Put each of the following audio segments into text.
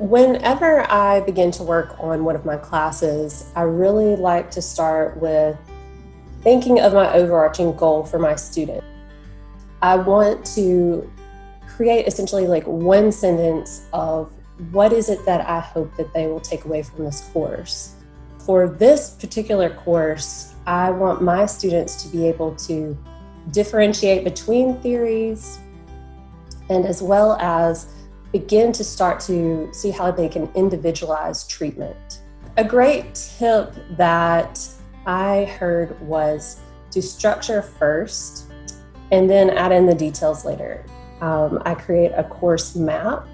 Whenever I begin to work on one of my classes, I really like to start with thinking of my overarching goal for my student. I want to create essentially like one sentence of what is it that I hope that they will take away from this course. For this particular course, I want my students to be able to differentiate between theories and as well as begin to start to see how they can individualize treatment. A great tip that I heard was to structure first and then add in the details later. I create a course map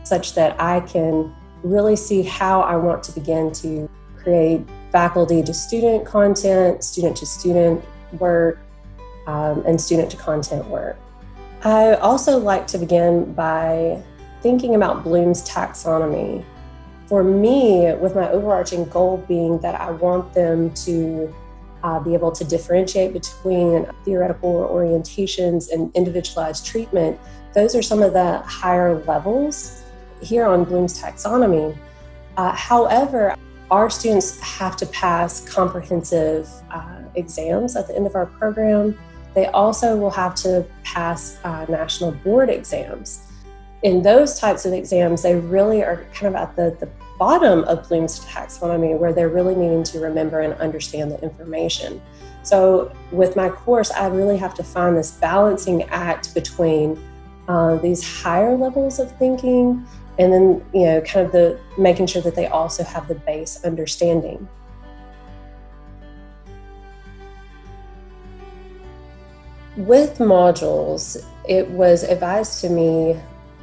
such that I can really see how I want to begin to create faculty to student content, student to student work, and student to content work. I also like to begin by thinking about Bloom's taxonomy. For me, with my overarching goal being that I want them to be able to differentiate between theoretical orientations and individualized treatment, those are some of the higher levels here on Bloom's taxonomy. However, our students have to pass comprehensive exams at the end of our program. They also will have to pass national board exams. In those types of exams, they really are kind of at the bottom of Bloom's taxonomy, where they're really needing to remember and understand the information. So with my course, I really have to find this balancing act between these higher levels of thinking and then, kind of the making sure that they also have the base understanding. With modules, it was advised to me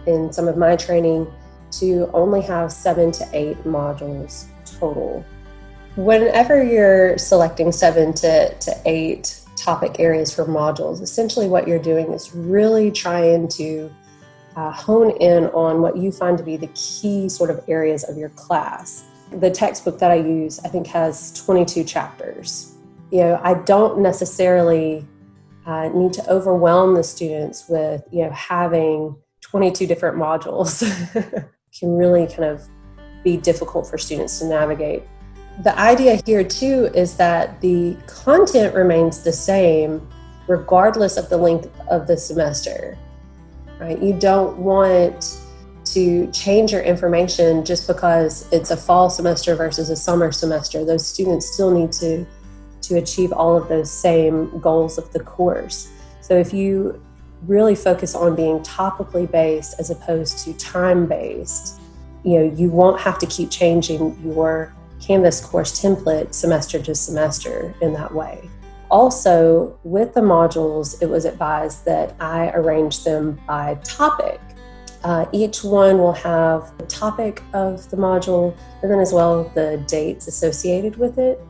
in some of my training to only have 7 to 8 modules total. Whenever you're selecting 7 to 8 topic areas for modules, essentially what you're doing is really trying to hone in on what you find to be the key sort of areas of your class. The textbook that I use, I think, has 22 chapters. I don't necessarily need to overwhelm the students with, having 22 different modules. Can really kind of be difficult for students to navigate. The idea here too is that the content remains the same regardless of the length of the semester, right? You don't want to change your information just because it's a fall semester versus a summer semester. Those students still need to achieve all of those same goals of the course. So if you really focus on being topically based as opposed to time-based, you won't have to keep changing your Canvas course template semester to semester in that way. Also, with the modules, it was advised that I arrange them by topic. Each one will have the topic of the module and then as well the dates associated with it.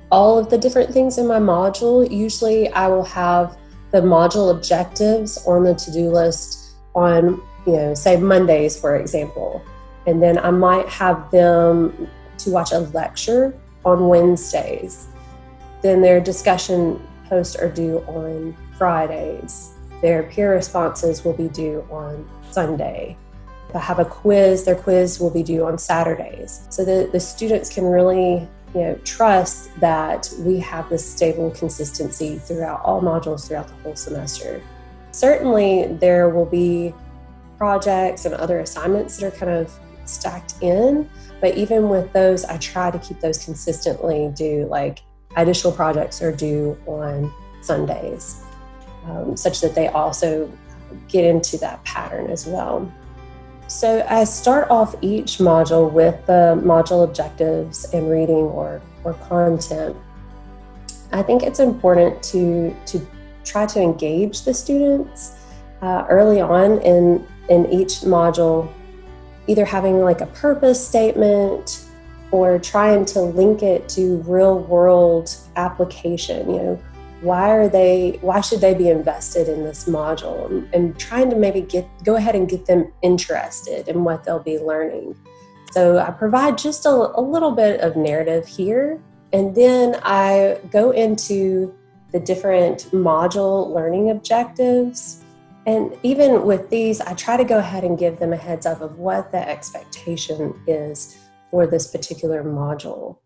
All of the different things in my module, usually I will have the module objectives on the to-do list on, say Mondays, for example. And then I might have them to watch a lecture on Wednesdays. Then their discussion posts are due on Fridays. Their peer responses will be due on Sunday. If I have a quiz, their quiz will be due on Saturdays. So the students can really trust that we have this stable consistency throughout all modules throughout the whole semester. Certainly, there will be projects and other assignments that are kind of stacked in, but even with those, I try to keep those consistently due, like additional projects are due on Sundays, such that they also get into that pattern as well. So I start off each module with the module objectives and reading or content. I think it's important to try to engage the students early on in each module, either having like a purpose statement or trying to link it to real world application. Why should they be invested in this module, and trying to maybe go ahead and get them interested in what they'll be learning. So I provide just a little bit of narrative here, and then I go into the different module learning objectives And even with these, I try to go ahead and give them a heads up of what the expectation is for this particular module.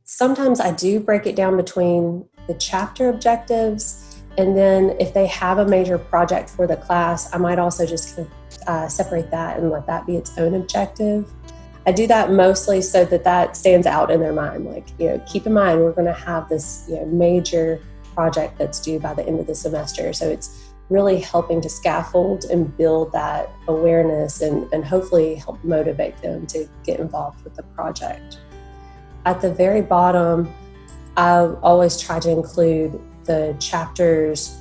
Sometimes I do break it down between the chapter objectives, and then if they have a major project for the class, I might also just kind of separate that and let that be its own objective. I do that mostly so that that stands out in their mind. Like, keep in mind, we're going to have this major project that's due by the end of the semester. So it's really helping to scaffold and build that awareness and hopefully help motivate them to get involved with the project. At the very bottom, I always try to include the chapters,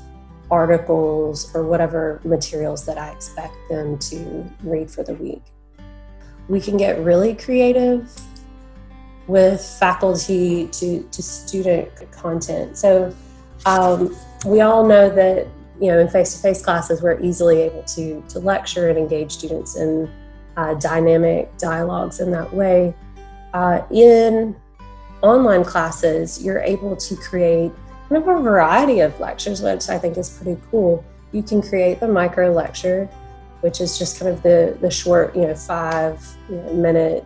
articles, or whatever materials that I expect them to read for the week. We can get really creative with faculty to student content. So we all know that in face-to-face classes, we're easily able to lecture and engage students in dynamic dialogues in that way. In online classes, you're able to create kind of a variety of lectures, which I think is pretty cool. You can create the micro lecture, which is just kind of the short, 5-minute,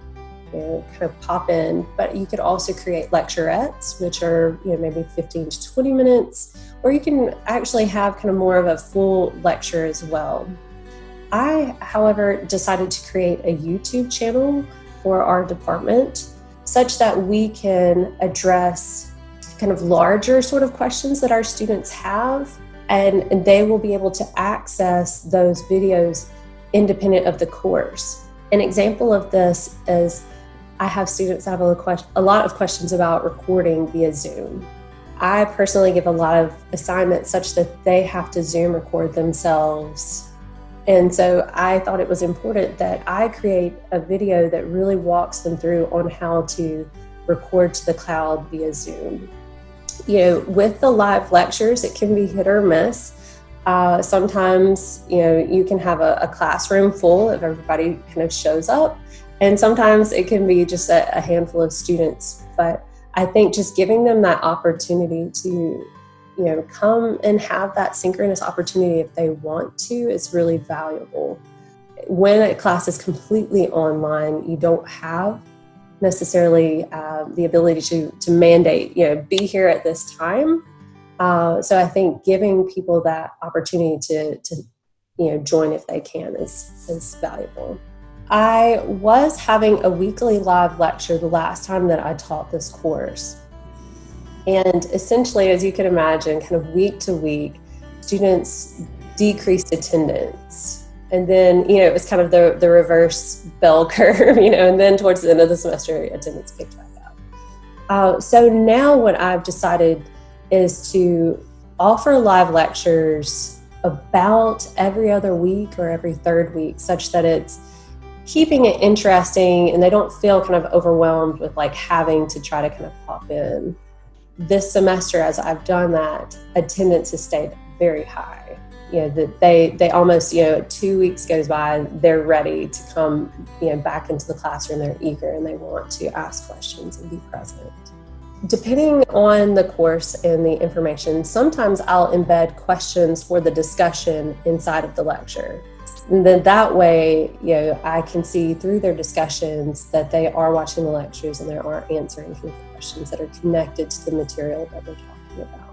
kind of pop in. But you could also create lecturettes, which are maybe 15 to 20 minutes, or you can actually have kind of more of a full lecture as well. I, however, decided to create a YouTube channel for our department such that we can address kind of larger sort of questions that our students have, and they will be able to access those videos independent of the course. An example of this is I have students that have a lot of questions about recording via Zoom. I personally give a lot of assignments such that they have to Zoom record themselves. And so I thought it was important that I create a video that really walks them through on how to record to the cloud via Zoom. With the live lectures, it can be hit or miss. Sometimes, you can have a classroom full if everybody kind of shows up, and sometimes it can be just a handful of students. But I think just giving them that opportunity to come and have that synchronous opportunity if they want to is really valuable. When a class is completely online, you don't have necessarily the ability to mandate, be here at this time. So I think giving people that opportunity to join if they can is valuable. I was having a weekly live lecture the last time that I taught this course. And essentially, as you can imagine, kind of week to week, students decreased attendance. And then, it was kind of the reverse bell curve, and then towards the end of the semester, attendance picked back up. So now what I've decided is to offer live lectures about every other week or every third week, such that it's keeping it interesting and they don't feel kind of overwhelmed with like having to try to kind of pop in. This semester, as I've done that, attendance has stayed very high. That they almost, 2 weeks goes by, they're ready to come, back into the classroom. They're eager and they want to ask questions and be present. Depending on the course and the information, sometimes I'll embed questions for the discussion inside of the lecture. And then that way, I can see through their discussions that they are watching the lectures and they are answering questions that are connected to the material that we're talking about.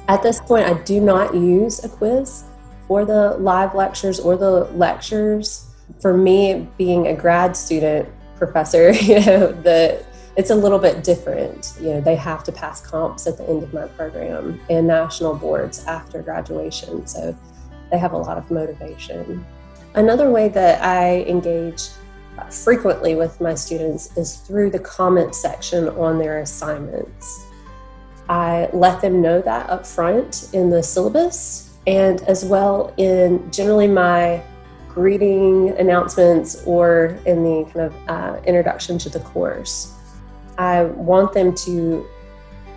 At this point, I do not use a quiz for the live lectures or the lectures. For me, being a grad student professor, it's a little bit different. They have to pass comps at the end of my program and national boards after graduation. So they have a lot of motivation. Another way that I engage frequently with my students is through the comment section on their assignments. I let them know that up front in the syllabus, and as well in generally my greeting announcements or in the kind of introduction to the course. I want them to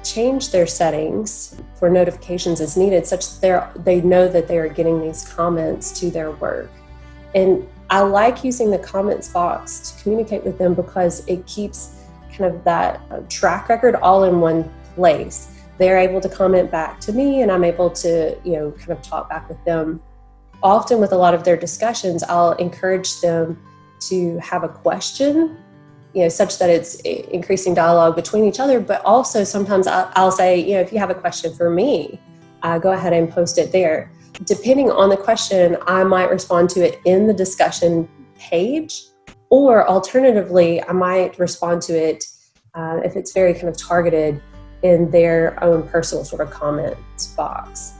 change their settings for notifications as needed, such that they know that they are getting these comments to their work. And I like using the comments box to communicate with them because it keeps kind of that track record all in one place. They're able to comment back to me and I'm able to, kind of talk back with them. Often with a lot of their discussions, I'll encourage them to have a question, such that it's increasing dialogue between each other. But also sometimes I'll say, if you have a question for me, go ahead and post it there. Depending on the question, I might respond to it in the discussion page, or alternatively, I might respond to it if it's very kind of targeted in their own personal sort of comments box.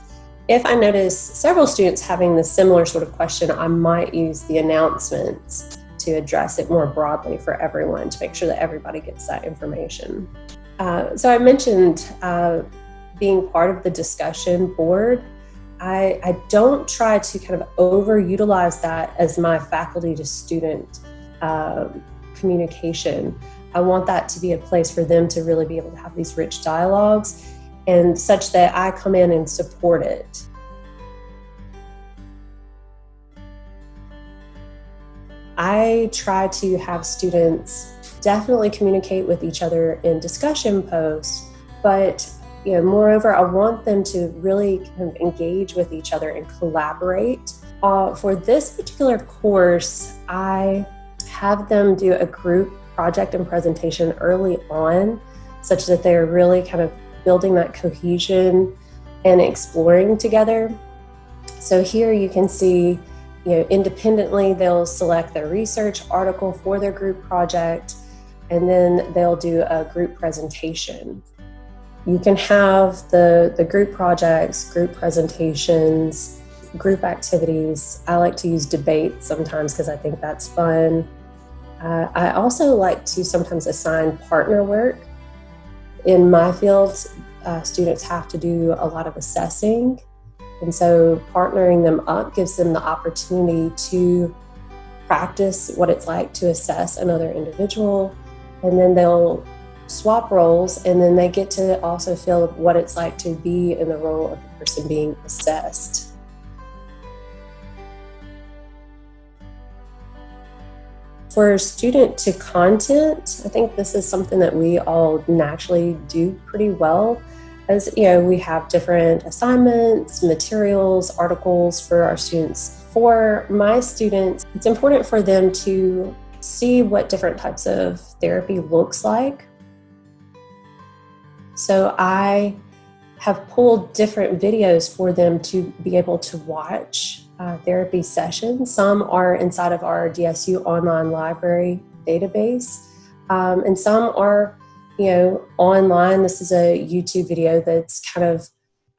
If I notice several students having this similar sort of question, I might use the announcements to address it more broadly for everyone to make sure that everybody gets that information. So I mentioned being part of the discussion board. I don't try to kind of overutilize that as my faculty to student communication. I want that to be a place for them to really be able to have these rich dialogues, and such that I come in and support it. I try to have students definitely communicate with each other in discussion posts, but moreover, I want them to really kind of engage with each other and collaborate. For this particular course, I have them do a group project and presentation early on, such that they're really kind of building that cohesion and exploring together. So here you can see, independently, they'll select their research article for their group project, and then they'll do a group presentation. You can have the group projects, group presentations, group activities. I like to use debate sometimes because I think that's fun. I also like to sometimes assign partner work. In my field, students have to do a lot of assessing, and so partnering them up gives them the opportunity to practice what it's like to assess another individual, and then they'll swap roles, and then they get to also feel what it's like to be in the role of the person being assessed. For student to content, I think this is something that we all naturally do pretty well. As we have different assignments, materials, articles for our students. For my students, it's important for them to see what different types of therapy looks like. So I have pulled different videos for them to be able to watch therapy sessions. Some are inside of our DSU online library database, and some are online. This is a YouTube video that's kind of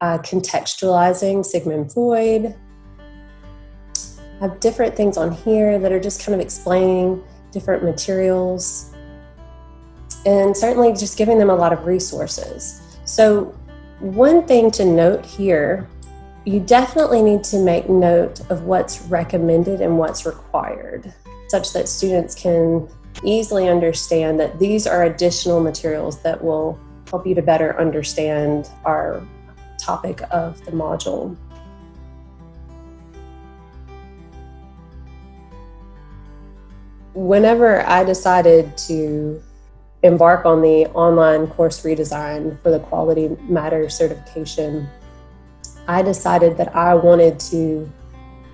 contextualizing Sigmund Freud. I have different things on here that are just kind of explaining different materials, and certainly just giving them a lot of resources. So one thing to note here, you definitely need to make note of what's recommended and what's required, such that students can easily understand that these are additional materials that will help you to better understand our topic of the module. Whenever I decided to embark on the online course redesign for the Quality Matters certification, I decided that I wanted to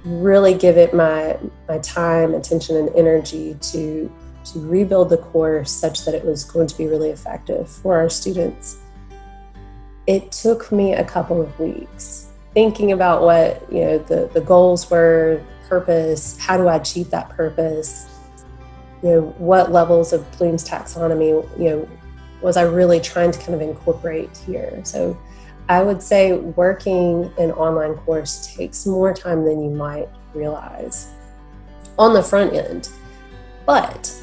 really give it my time, attention, and energy to rebuild the course such that it was going to be really effective for our students. It took me a couple of weeks thinking about what the goals were, purpose, how do I achieve that purpose, what levels of Bloom's taxonomy was I really trying to kind of incorporate here. So I would say working an online course takes more time than you might realize on the front end. But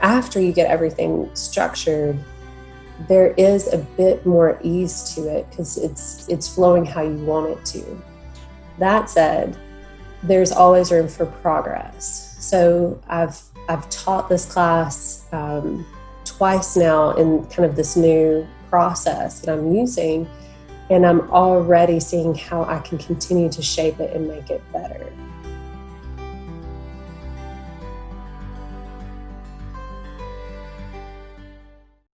after you get everything structured, there is a bit more ease to it because it's flowing how you want it to. That said, there's always room for progress. So I've taught this class twice now in kind of this new process that I'm using, and I'm already seeing how I can continue to shape it and make it better.